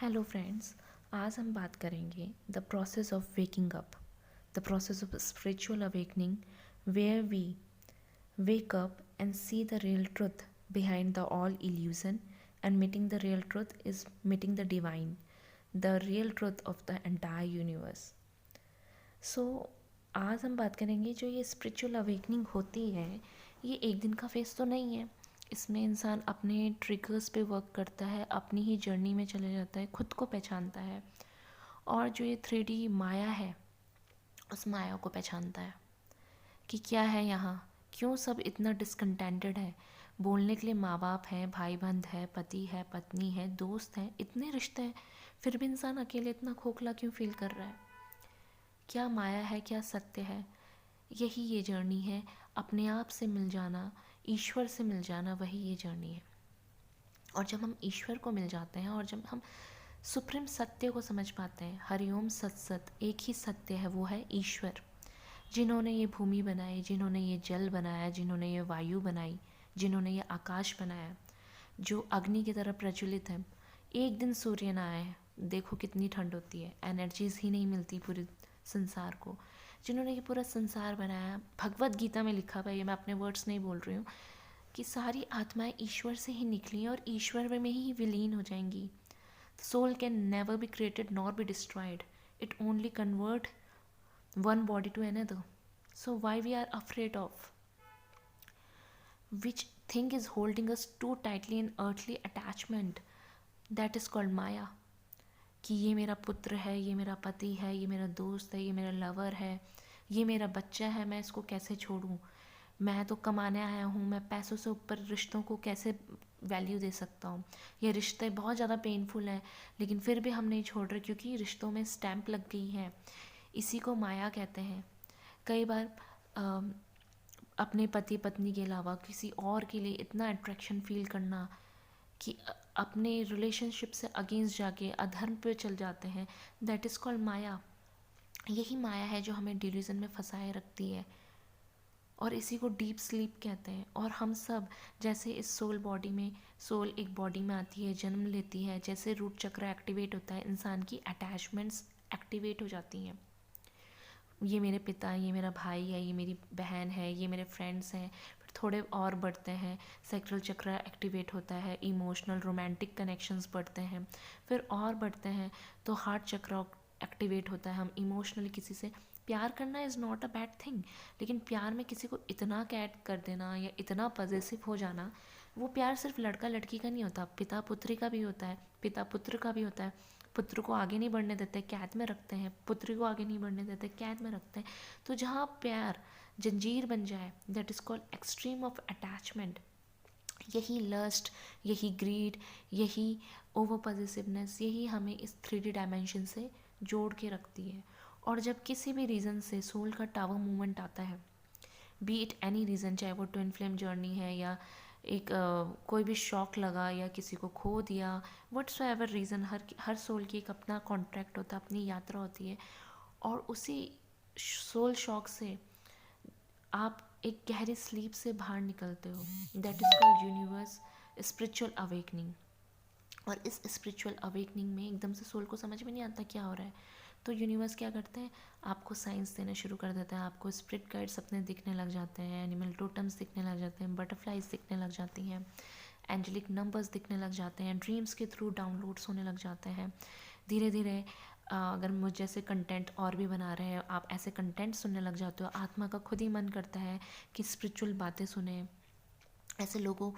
Hello friends. आज हम बात करेंगे the process of waking up, the process of spiritual awakening, where we wake up and see the real truth behind the all illusion, and meeting the real truth is meeting the divine, the real truth of the entire universe. सो आज हम बात करेंगे जो ये spiritual awakening होती है, ये एक दिन का फेस तो नहीं है। इसमें इंसान अपने ट्रिगर्स पे वर्क करता है, अपनी ही जर्नी में चले जाता है, खुद को पहचानता है, और जो ये 3D माया है उस माया को पहचानता है कि क्या है यहाँ, क्यों सब इतना डिसकंटेंटेड है। बोलने के लिए माँ बाप हैं, भाई बंद है, पति है, पत्नी है, दोस्त हैं, इतने रिश्ते हैं, फिर भी इंसान अकेले इतना खोखला क्यों फील कर रहा है। क्या माया है, क्या सत्य है। यही ये जर्नी है, अपने आप से मिल जाना, ईश्वर से मिल जाना, वही ये जर्नी है। और जब हम ईश्वर को मिल जाते हैं और जब हम सुप्रीम सत्य को समझ पाते हैं, हरिओम सत सत एक ही सत्य है, वो है ईश्वर। जिन्होंने ये भूमि बनाई, जिन्होंने ये जल बनाया, जिन्होंने ये वायु बनाई, जिन्होंने ये आकाश बनाया, जो अग्नि की तरह प्रज्वलित है। एक दिन सूर्य ना आए, देखो कितनी ठंड होती है, एनर्जीज ही नहीं मिलती पूरे संसार को। जिन्होंने ये पूरा संसार बनाया, भगवत गीता में लिखा हुआ है, ये मैं अपने वर्ड्स नहीं बोल रही हूँ, कि सारी आत्माएं ईश्वर से ही निकली और ईश्वर में ही विलीन हो जाएंगी। Soul can never be created nor be destroyed, it only convert one body to another. So why we are afraid of? Which thing is holding us too tightly in earthly attachment? That is called Maya. कि ये मेरा पुत्र है, ये मेरा पति है, ये मेरा दोस्त है, ये मेरा लवर है, ये मेरा बच्चा है, मैं इसको कैसे छोड़ूं। मैं तो कमाने आया हूँ, मैं पैसों से ऊपर रिश्तों को कैसे वैल्यू दे सकता हूँ। ये रिश्ते बहुत ज़्यादा पेनफुल हैं, लेकिन फिर भी हम नहीं छोड़ रहे क्योंकि रिश्तों में स्टैंप लग गई है। इसी को माया कहते हैं। कई बार अपने पति पत्नी के अलावा किसी और के लिए इतना अट्रैक्शन फील करना कि अपने रिलेशनशिप से अगेंस्ट जाके अधर्म पे चल जाते हैं, दैट इज़ कॉल्ड माया। यही माया है जो हमें डिल्यूजन में फंसाए रखती है, और इसी को डीप स्लीप कहते हैं। और हम सब जैसे इस सोल बॉडी में, सोल एक बॉडी में आती है, जन्म लेती है, जैसे रूट चक्र एक्टिवेट होता है, इंसान की अटैचमेंट्स एक्टिवेट हो जाती हैं। ये मेरे पिता है, ये मेरा भाई है, ये मेरी बहन है, ये मेरे फ्रेंड्स हैं। फिर थोड़े और बढ़ते हैं, सैक्रल चक्र एक्टिवेट होता है, इमोशनल रोमांटिक कनेक्शंस बढ़ते हैं। फिर और बढ़ते हैं तो हार्ट चक्र एक्टिवेट होता है, हम इमोशनली किसी से प्यार करना is not a bad thing, लेकिन प्यार में किसी को इतना कैट कर देना या इतना पॉजेसिव हो जाना, वो प्यार सिर्फ लड़का लड़की का नहीं होता, पिता पुत्री का भी होता है, पिता पुत्र का भी होता है। पुत्र को आगे नहीं बढ़ने देते, कैद में रखते हैं, पुत्री को आगे नहीं बढ़ने देते, कैद में रखते हैं। तो जहाँ प्यार जंजीर बन जाए, that is called extreme of attachment. यही लस्ट, यही ग्रीड, यही ओवर पॉजिटिवनेस, यही हमें इस 3D डायमेंशन से जोड़ के रखती है। और जब किसी भी रीज़न से सोल का टावर मूवमेंट आता है, बी इट एनी रीज़न, चाहे वो ट्विन फ्लेम जर्नी है या एक कोई भी शॉक लगा या किसी को खो दिया, वट्स एवर रीज़न, हर सोल की एक अपना कॉन्ट्रैक्ट होता है, अपनी यात्रा होती है। और उसी सोल शॉक से आप एक गहरी स्लीप से बाहर निकलते हो, that is called universe spiritual awakening. और इस स्पिरिचुअल अवेकनिंग में एकदम से सोल को समझ में नहीं आता क्या हो रहा है, तो यूनिवर्स क्या करते हैं, आपको साइंस देना शुरू कर देता है, आपको स्पिरिट गाइड्स अपने दिखने लग जाते हैं, एनिमल टोटम्स दिखने लग जाते हैं, बटरफ्लाइज दिखने लग जाती हैं, एंजेलिक नंबर्स दिखने लग जाते हैं, ड्रीम्स के थ्रू डाउनलोड्स होने लग जाते हैं। धीरे धीरे अगर मुझ जैसे कंटेंट और भी बना रहे हैं, आप ऐसे कंटेंट सुनने लग जाते हो, आत्मा का खुद ही मन करता है कि स्पिरिचुअल बातें सुने। ऐसे लोगों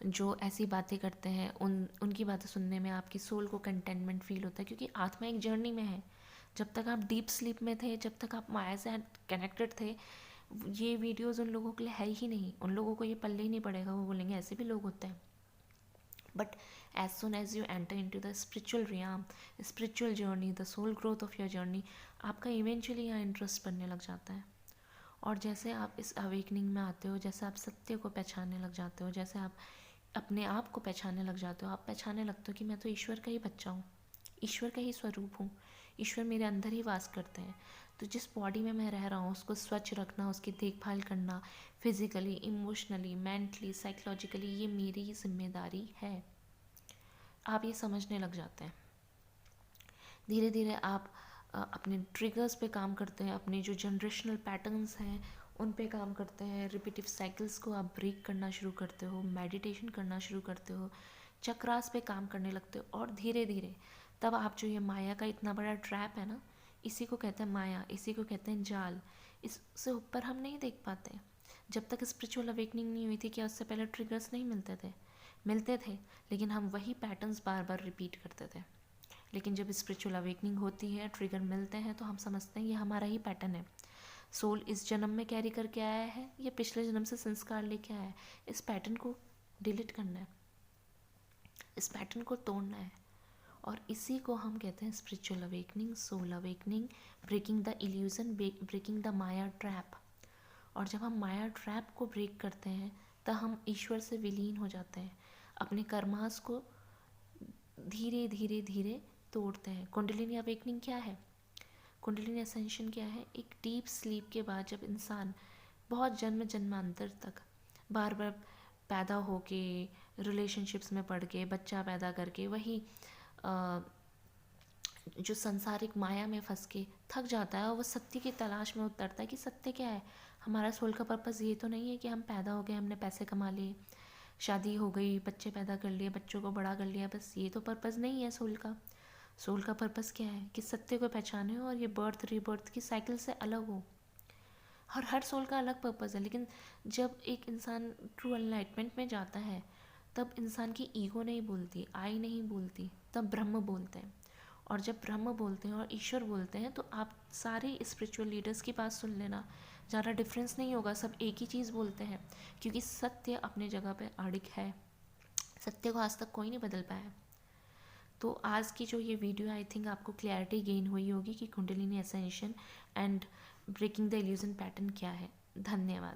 जो ऐसी बातें करते हैं, उनकी बातें सुनने में आपकी सोल को कंटेनमेंट फील होता है, क्योंकि आत्मा एक जर्नी में है। जब तक आप डीप स्लीप में थे, जब तक आप माया से कनेक्टेड थे, ये वीडियोस उन लोगों के लिए है ही नहीं, उन लोगों को ये पल्ले ही नहीं पड़ेगा, वो बोलेंगे ऐसे भी लोग होते हैं। But as soon as you enter into the spiritual realm, spiritual journey, the soul growth of your journey, आपका इवेंचुअली यहाँ इंटरेस्ट बनने लग जाता है। और जैसे आप इस अवेकनिंग में आते हो, जैसे आप सत्य को पहचानने लग जाते हो, जैसे आप अपने आप को पहचानने लग जाते हो, आप पहचानने लगते हो कि मैं तो ईश्वर का ही बच्चा हूँ, ईश्वर का ही स्वरूप हूँ, ईश्वर मेरे अंदर ही वास करते हैं। तो जिस बॉडी में मैं रह रहा हूँ उसको स्वच्छ रखना, उसकी देखभाल करना, फिजिकली, इमोशनली, मेंटली, साइकोलॉजिकली, ये मेरी ही जिम्मेदारी है। आप ये समझने लग जाते हैं। धीरे धीरे आप अपने ट्रिगर्स पे काम करते हैं, अपने जो जनरेशनल पैटर्न्स हैं उन पे काम करते हैं, रिपीटिव साइकिल्स को आप ब्रेक करना शुरू करते हो, मेडिटेशन करना शुरू करते हो, चक्रास पे काम करने लगते हो, और धीरे धीरे तब आप जो ये माया का इतना बड़ा ट्रैप है ना, इसी को कहते हैं माया, इसी को कहते हैं जाल, इससे ऊपर हम नहीं देख पाते। जब तक स्पिरिचुअल अवेकनिंग नहीं हुई थी, क्या उससे पहले ट्रिगर्स नहीं मिलते थे, लेकिन हम वही पैटर्न्स बार बार रिपीट करते थे। लेकिन जब स्पिरिचुअल अवेकनिंग होती है, ट्रिगर मिलते हैं, तो हम समझते हैं ये हमारा ही पैटर्न है, सोल इस जन्म में कैरी करके आया है, ये पिछले जन्म से संस्कार लेके आया है, इस पैटर्न को डिलीट करना है, इस पैटर्न को तोड़ना है। और इसी को हम कहते हैं spiritual awakening, soul awakening, breaking the illusion, breaking the maya trap. और जब हम माया ट्रैप को ब्रेक करते हैं, तब हम ईश्वर से विलीन हो जाते हैं, अपने कर्मास को धीरे धीरे धीरे तोड़ते हैं। कुंडलिनी अवेकनिंग क्या है? कुंडलिनी असेंशन क्या है? एक डीप स्लीप के बाद जब इंसान बहुत जन्मांतर तक बार बार पैदा होके, रिलेशनशिप्स में पड़ के, बच्चा पैदा करके, वही जो संसारिक माया में फंस के थक जाता है, और वो सत्य की तलाश में उतरता है कि सत्य क्या है। हमारा सोल का पर्पस ये तो नहीं है कि हम पैदा हो गए, हमने पैसे कमा लिए, शादी हो गई, बच्चे पैदा कर लिए, बच्चों को बड़ा कर लिया, बस ये तो पर्पस नहीं है सोल का। सोल का पर्पस क्या है? कि सत्य को पहचाने और ये बर्थ रीबर्थ की साइकिल से अलग हो। हर सोल का अलग पर्पस है, लेकिन जब एक इंसान ट्रू एनलाइटमेंट में जाता है, तब इंसान की ईगो नहीं बोलती, आई नहीं बोलती, तब ब्रह्म बोलते हैं। और जब ब्रह्म बोलते हैं और ईश्वर बोलते हैं, तो आप सारे स्पिरिचुअल लीडर्स की बात सुन लेना, ज़्यादा डिफरेंस नहीं होगा, सब एक ही चीज़ बोलते हैं, क्योंकि सत्य अपने जगह पे अड़िग है, सत्य को आज तक कोई नहीं बदल पाया। तो आज की जो ये वीडियो, आई थिंक आपको क्लैरिटी गेन हुई होगी कि kundalini ascension and breaking the illusion pattern क्या है। धन्यवाद।